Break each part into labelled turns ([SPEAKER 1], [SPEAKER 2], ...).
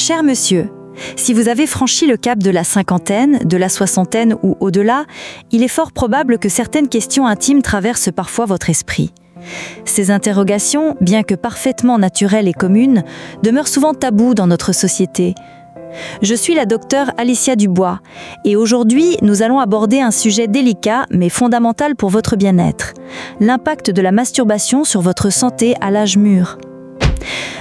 [SPEAKER 1] Cher monsieur, si vous avez franchi le cap de la cinquantaine, de la soixantaine ou au-delà, il est fort probable que certaines questions intimes traversent parfois votre esprit. Ces interrogations, bien que parfaitement naturelles et communes, demeurent souvent tabous dans notre société. Je suis la docteure Alicia Dubois et aujourd'hui, nous allons aborder un sujet délicat mais fondamental pour votre bien-être, l'impact de la masturbation sur votre santé à l'âge mûr.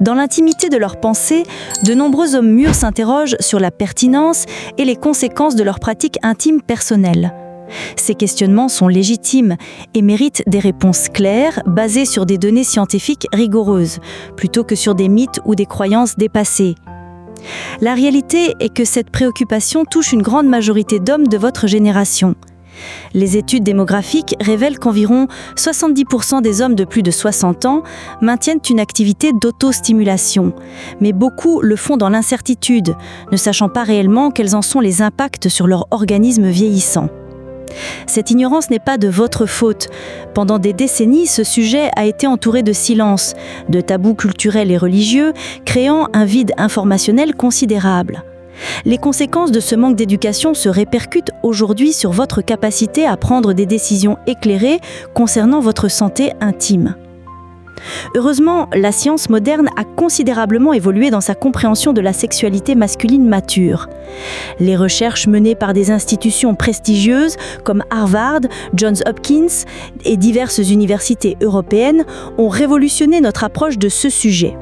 [SPEAKER 1] Dans l'intimité de leurs pensées, de nombreux hommes mûrs s'interrogent sur la pertinence et les conséquences de leurs pratiques intimes personnelles. Ces questionnements sont légitimes et méritent des réponses claires, basées sur des données scientifiques rigoureuses, plutôt que sur des mythes ou des croyances dépassées. La réalité est que cette préoccupation touche une grande majorité d'hommes de votre génération. Les études démographiques révèlent qu'environ 70% des hommes de plus de 60 ans maintiennent une activité d'autostimulation, mais beaucoup le font dans l'incertitude, ne sachant pas réellement quels en sont les impacts sur leur organisme vieillissant. Cette ignorance n'est pas de votre faute. Pendant des décennies, ce sujet a été entouré de silence, de tabous culturels et religieux, créant un vide informationnel considérable. Les conséquences de ce manque d'éducation se répercutent aujourd'hui sur votre capacité à prendre des décisions éclairées concernant votre santé intime. Heureusement, la science moderne a considérablement évolué dans sa compréhension de la sexualité masculine mature. Les recherches menées par des institutions prestigieuses comme Harvard, Johns Hopkins et diverses universités européennes ont révolutionné notre approche de ce sujet.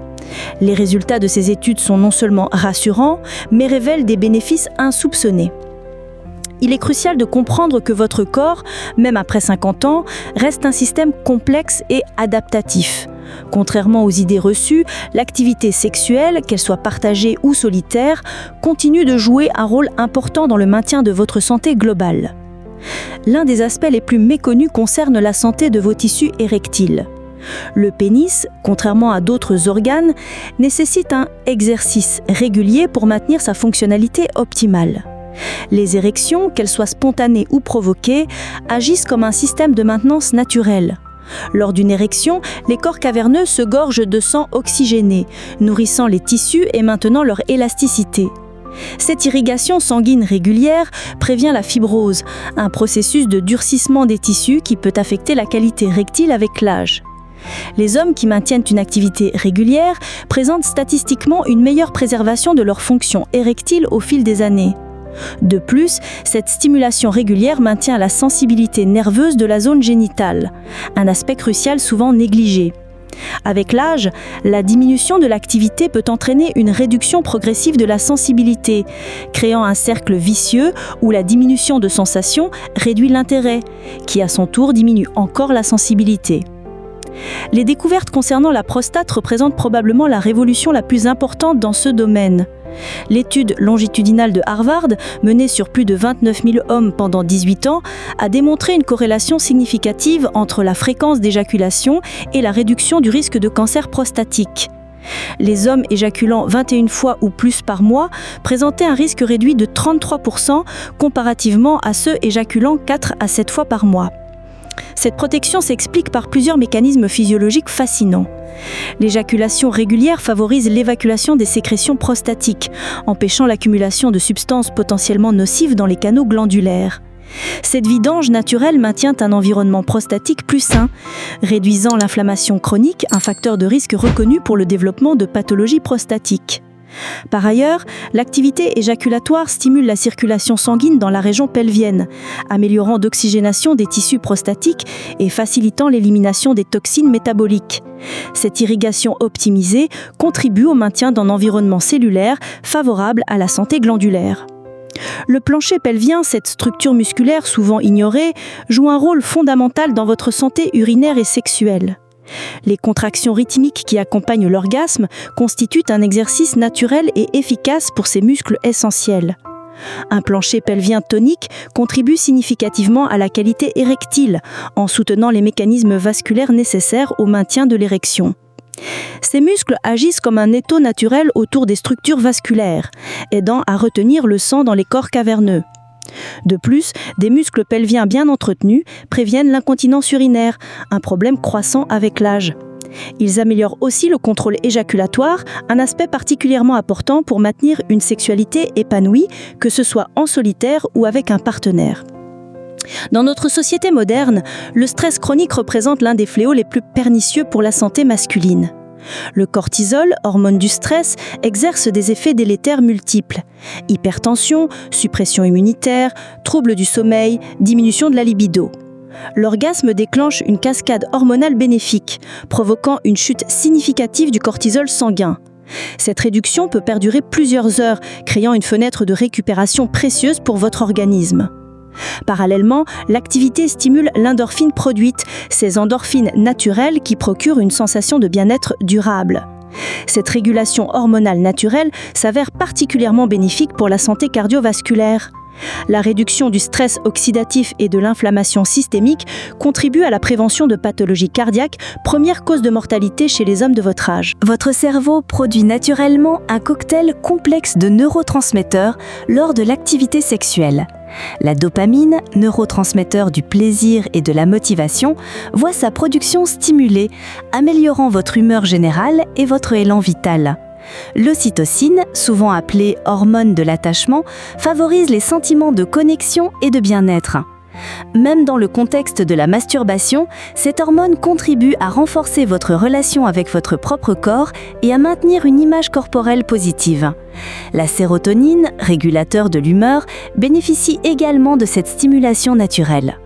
[SPEAKER 1] Les résultats de ces études sont non seulement rassurants, mais révèlent des bénéfices insoupçonnés. Il est crucial de comprendre que votre corps, même après 50 ans, reste un système complexe et adaptatif. Contrairement aux idées reçues, l'activité sexuelle, qu'elle soit partagée ou solitaire, continue de jouer un rôle important dans le maintien de votre santé globale. L'un des aspects les plus méconnus concerne la santé de vos tissus érectiles. Le pénis, contrairement à d'autres organes, nécessite un exercice régulier pour maintenir sa fonctionnalité optimale. Les érections, qu'elles soient spontanées ou provoquées, agissent comme un système de maintenance naturel. Lors d'une érection, les corps caverneux se gorgent de sang oxygéné, nourrissant les tissus et maintenant leur élasticité. Cette irrigation sanguine régulière prévient la fibrose, un processus de durcissement des tissus qui peut affecter la qualité rectile avec l'âge. Les hommes qui maintiennent une activité régulière présentent statistiquement une meilleure préservation de leur fonction érectile au fil des années. De plus, cette stimulation régulière maintient la sensibilité nerveuse de la zone génitale, un aspect crucial souvent négligé. Avec l'âge, la diminution de l'activité peut entraîner une réduction progressive de la sensibilité, créant un cercle vicieux où la diminution de sensation réduit l'intérêt, qui à son tour diminue encore la sensibilité. Les découvertes concernant la prostate représentent probablement la révolution la plus importante dans ce domaine. L'étude longitudinale de Harvard, menée sur plus de 29 000 hommes pendant 18 ans, a démontré une corrélation significative entre la fréquence d'éjaculation et la réduction du risque de cancer prostatique. Les hommes éjaculant 21 fois ou plus par mois présentaient un risque réduit de 33% comparativement à ceux éjaculant 4 à 7 fois par mois. Cette protection s'explique par plusieurs mécanismes physiologiques fascinants. L'éjaculation régulière favorise l'évacuation des sécrétions prostatiques, empêchant l'accumulation de substances potentiellement nocives dans les canaux glandulaires. Cette vidange naturelle maintient un environnement prostatique plus sain, réduisant l'inflammation chronique, un facteur de risque reconnu pour le développement de pathologies prostatiques. Par ailleurs, l'activité éjaculatoire stimule la circulation sanguine dans la région pelvienne, améliorant l'oxygénation des tissus prostatiques et facilitant l'élimination des toxines métaboliques. Cette irrigation optimisée contribue au maintien d'un environnement cellulaire favorable à la santé glandulaire. Le plancher pelvien, cette structure musculaire souvent ignorée, joue un rôle fondamental dans votre santé urinaire et sexuelle. Les contractions rythmiques qui accompagnent l'orgasme constituent un exercice naturel et efficace pour ces muscles essentiels. Un plancher pelvien tonique contribue significativement à la qualité érectile en soutenant les mécanismes vasculaires nécessaires au maintien de l'érection. Ces muscles agissent comme un étau naturel autour des structures vasculaires, aidant à retenir le sang dans les corps caverneux. De plus, des muscles pelviens bien entretenus préviennent l'incontinence urinaire, un problème croissant avec l'âge.
[SPEAKER 2] Ils améliorent aussi le contrôle éjaculatoire, un aspect particulièrement important pour maintenir une sexualité épanouie, que ce soit en solitaire ou avec un partenaire. Dans notre société moderne, le stress chronique représente l'un des fléaux les plus pernicieux pour la santé masculine. Le cortisol, hormone du stress, exerce des effets délétères multiples. Hypertension, suppression immunitaire, troubles du sommeil, diminution de la libido. L'orgasme déclenche une cascade hormonale bénéfique, provoquant une chute significative du cortisol sanguin. Cette réduction peut perdurer plusieurs heures, créant une fenêtre de récupération précieuse pour votre organisme. Parallèlement, l'activité stimule l'endorphine produite, ces endorphines naturelles qui procurent une sensation de bien-être durable. Cette régulation hormonale naturelle s'avère particulièrement bénéfique pour la santé cardiovasculaire. La réduction du stress oxydatif et de l'inflammation systémique contribue à la prévention de pathologies cardiaques, première cause de mortalité chez les hommes de votre âge.
[SPEAKER 1] Votre cerveau produit naturellement un cocktail complexe de neurotransmetteurs lors de l'activité sexuelle. La dopamine, neurotransmetteur du plaisir et de la motivation, voit sa production stimulée, améliorant votre humeur générale et votre élan vital. L'ocytocine, souvent appelée hormone de l'attachement, favorise les sentiments de connexion et de bien-être. Même dans le contexte de la masturbation, cette hormone contribue à renforcer votre relation avec votre propre corps et à maintenir une image corporelle positive. La sérotonine, régulateur de l'humeur, bénéficie également de cette stimulation naturelle.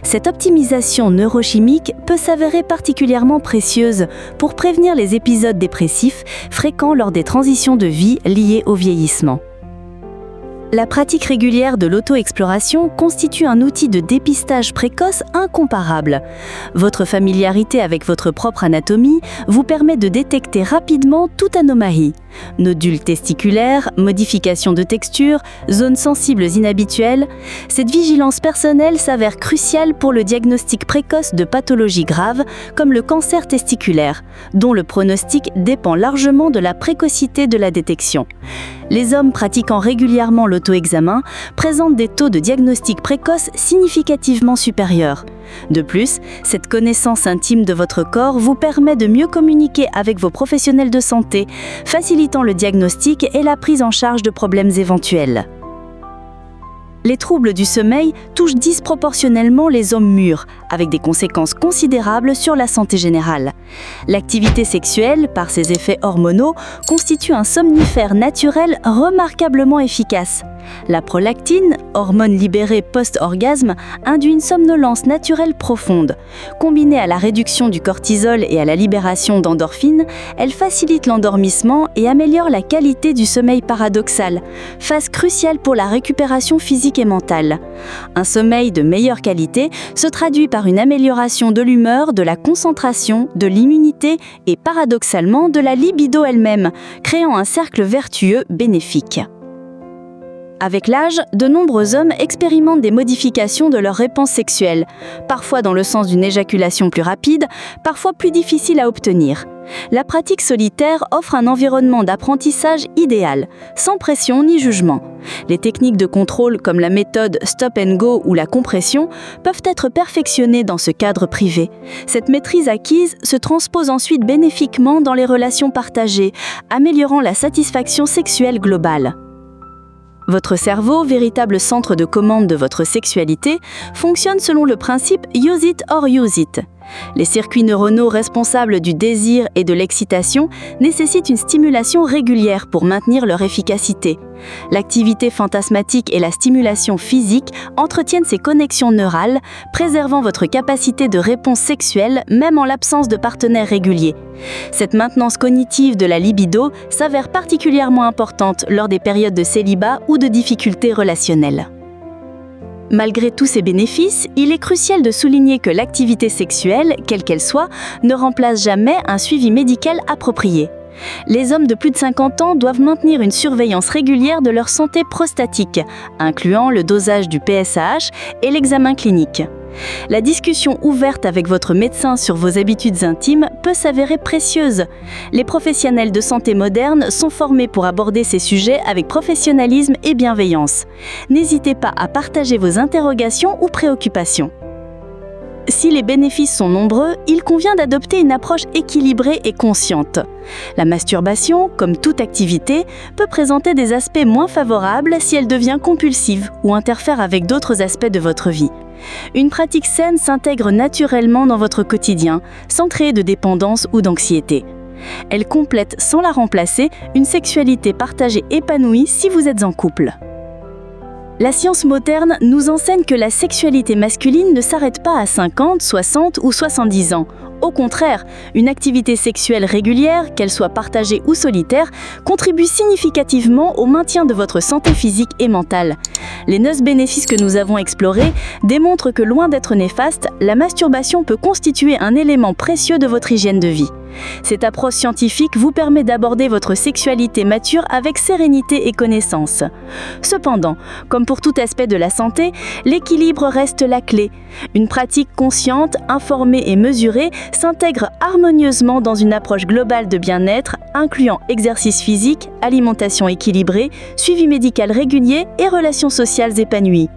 [SPEAKER 1] Cette optimisation neurochimique peut s'avérer particulièrement précieuse pour prévenir les épisodes dépressifs fréquents lors des transitions de vie liées au vieillissement. La pratique régulière de l'auto-exploration constitue un outil de dépistage précoce incomparable. Votre familiarité avec votre propre anatomie vous permet de détecter rapidement toute anomalie. Nodules testiculaires, modifications de texture, zones sensibles inhabituelles. Cette vigilance personnelle s'avère cruciale pour le diagnostic précoce de pathologies graves comme le cancer testiculaire, dont le pronostic dépend largement de la précocité de la détection. Les hommes pratiquant régulièrement l'auto-examen présentent des taux de diagnostic précoce significativement supérieurs. De plus, cette connaissance intime de votre corps vous permet de mieux communiquer avec vos professionnels de santé, facilitant le diagnostic et la prise en charge de problèmes éventuels. Les troubles du sommeil touchent disproportionnellement les hommes mûrs, avec des conséquences considérables sur la santé générale. L'activité sexuelle, par ses effets hormonaux, constitue un somnifère naturel remarquablement efficace. La prolactine, hormone libérée post-orgasme, induit une somnolence naturelle profonde. Combinée à la réduction du cortisol et à la libération d'endorphines, elle facilite l'endormissement et améliore la qualité du sommeil paradoxal, phase cruciale pour la récupération physique et mentale. Un sommeil de meilleure qualité se traduit par une amélioration de l'humeur, de la concentration, de l'immunité et paradoxalement de la libido elle-même, créant un cercle vertueux bénéfique. Avec l'âge, de nombreux hommes expérimentent des modifications de leur réponse sexuelle, parfois dans le sens d'une éjaculation plus rapide, parfois plus difficile à obtenir. La pratique solitaire offre un environnement d'apprentissage idéal, sans pression ni jugement. Les techniques de contrôle comme la méthode Stop and Go ou la compression peuvent être perfectionnées dans ce cadre privé. Cette maîtrise acquise se transpose ensuite bénéfiquement dans les relations partagées, améliorant la satisfaction sexuelle globale. Votre cerveau, véritable centre de commande de votre sexualité, fonctionne selon le principe « use it or use it ». Les circuits neuronaux responsables du désir et de l'excitation nécessitent une stimulation régulière pour maintenir leur efficacité. L'activité fantasmatique et la stimulation physique entretiennent ces connexions neurales, préservant votre capacité de réponse sexuelle même en l'absence de partenaire régulier. Cette maintenance cognitive de la libido s'avère particulièrement importante lors des périodes de célibat ou de difficultés relationnelles. Malgré tous ces bénéfices, il est crucial de souligner que l'activité sexuelle, quelle qu'elle soit, ne remplace jamais un suivi médical approprié. Les hommes de plus de 50 ans doivent maintenir une surveillance régulière de leur santé prostatique, incluant le dosage du PSAH et l'examen clinique. La discussion ouverte avec votre médecin sur vos habitudes intimes peut s'avérer précieuse. Les professionnels de santé modernes sont formés pour aborder ces sujets avec professionnalisme et bienveillance. N'hésitez pas à partager vos interrogations ou préoccupations.
[SPEAKER 2] Si les bénéfices sont nombreux, il convient d'adopter une approche équilibrée et consciente. La masturbation, comme toute activité, peut présenter des aspects moins favorables si elle devient compulsive ou interfère avec d'autres aspects de votre vie. Une pratique saine s'intègre naturellement dans votre quotidien, sans créer de dépendance ou d'anxiété. Elle complète, sans la remplacer, une sexualité partagée épanouie si vous êtes en couple. La science moderne nous enseigne que la sexualité masculine ne s'arrête pas à 50, 60 ou 70 ans. Au contraire, une activité sexuelle régulière, qu'elle soit partagée ou solitaire, contribue significativement au maintien de votre santé physique et mentale. Les 9 bénéfices que nous avons explorés démontrent que loin d'être néfaste, la masturbation peut constituer un élément précieux de votre hygiène de vie. Cette approche scientifique vous permet d'aborder votre sexualité mature avec sérénité et connaissance. Cependant, comme pour tout aspect de la santé, l'équilibre reste la clé. Une pratique consciente, informée et mesurée s'intègre harmonieusement dans une approche globale de bien-être, incluant exercice physique, alimentation équilibrée, suivi médical régulier et relations sociales épanouies.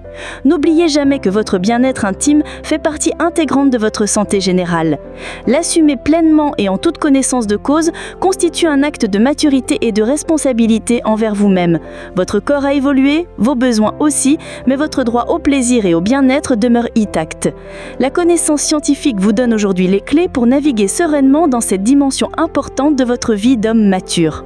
[SPEAKER 2] N'oubliez jamais que votre bien-être intime fait partie intégrante de votre santé générale. L'assumer pleinement et en toute connaissance de cause constitue un acte de maturité et de responsabilité envers vous-même. Votre corps a évolué, vos besoins aussi, mais votre droit au plaisir et au bien-être demeure intact. La connaissance scientifique vous donne aujourd'hui les clés pour naviguer sereinement dans cette dimension importante de votre vie d'homme mature.